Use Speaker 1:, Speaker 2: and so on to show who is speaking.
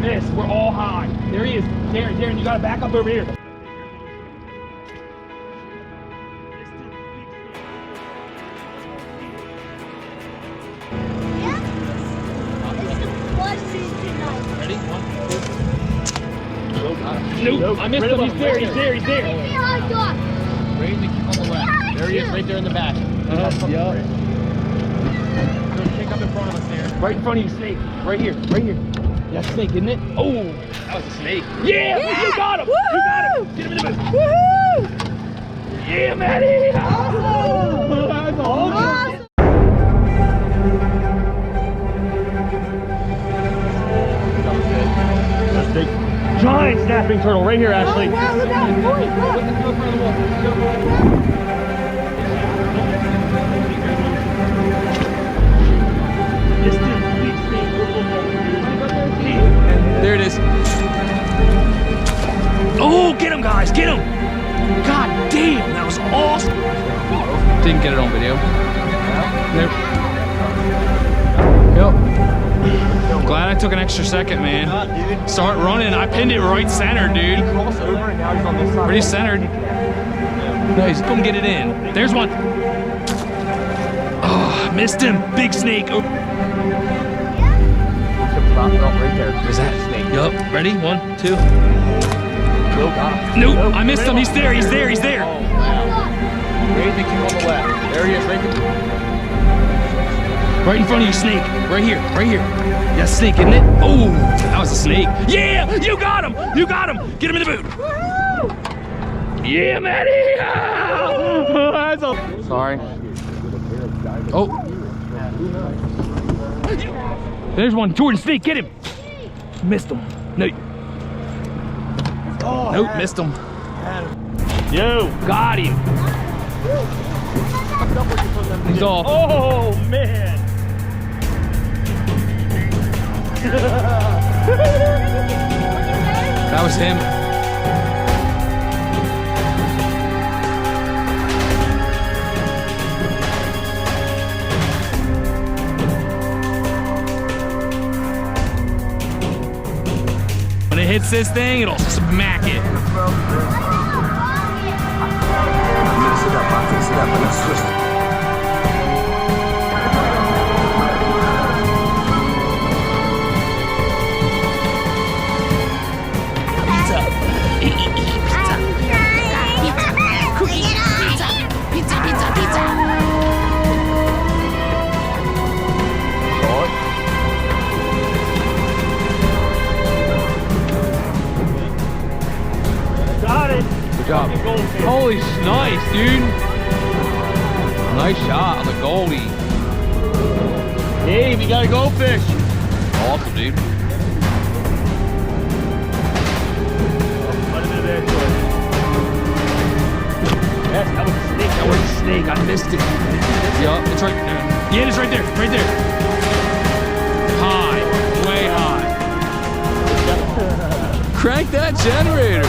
Speaker 1: Miss, we're all high. There he is. Darren, you gotta back up over here.
Speaker 2: Ready? 1, 2.
Speaker 1: Nope. I missed him. He's there.
Speaker 2: Raise the kick on the left. There he is, right there in the back.
Speaker 1: Yup.
Speaker 2: Kick up in front of us there.
Speaker 1: Right in front of you, Snake. Right here. That's Snake, isn't it? Oh,
Speaker 2: That was a snake.
Speaker 1: yeah! You got him! You got him! Get him in the boot! Yeah, Maddie! That's awesome! That's big. Giant snapping turtle right here, Ashley.
Speaker 3: Oh, wow, look out. Boy,
Speaker 1: This dude, big snake.
Speaker 2: There it is.
Speaker 1: Oh, get him, guys, get him! God damn, that was awesome!
Speaker 2: Didn't get it on video. There. Yep. Glad I took an extra second, man. Start running. I pinned it right center, dude.
Speaker 1: Cross over and now he's on this side.
Speaker 2: Pretty centered. Nice. Come get it in. There's one.
Speaker 1: Oh, missed him. Big snake. Oh.
Speaker 2: Right there. Is that snake? Yup. Ready? 1, 2.
Speaker 1: Nope, I missed him. He's there.
Speaker 2: Oh, wow. Raise the kick on the left. There he is, right there.
Speaker 1: Right in front of you, Snake.
Speaker 2: Right here.
Speaker 1: That's Snake, isn't it?
Speaker 2: Oh, that was a snake.
Speaker 1: Yeah, you got him. Get him in the boot. Yeah, Maddie. That's a...
Speaker 2: Sorry. Oh.
Speaker 1: There's one. Jordan, Snake, get him. Missed him. No.
Speaker 2: Nope, missed him.
Speaker 1: Yo, got him.
Speaker 2: He's off.
Speaker 1: Oh, man.
Speaker 2: That was him. When it hits this thing, it'll smack it.
Speaker 1: Got it.
Speaker 2: Good job. Holy nice, dude. Nice shot on the goalie.
Speaker 1: Hey, we got a goldfish.
Speaker 2: Awesome, dude.
Speaker 1: Yes, that was a snake. That was a snake. I missed it.
Speaker 2: Yeah, it's right there.
Speaker 1: Yeah, it's right there. Right there.
Speaker 2: High. Way high. Crank that generator.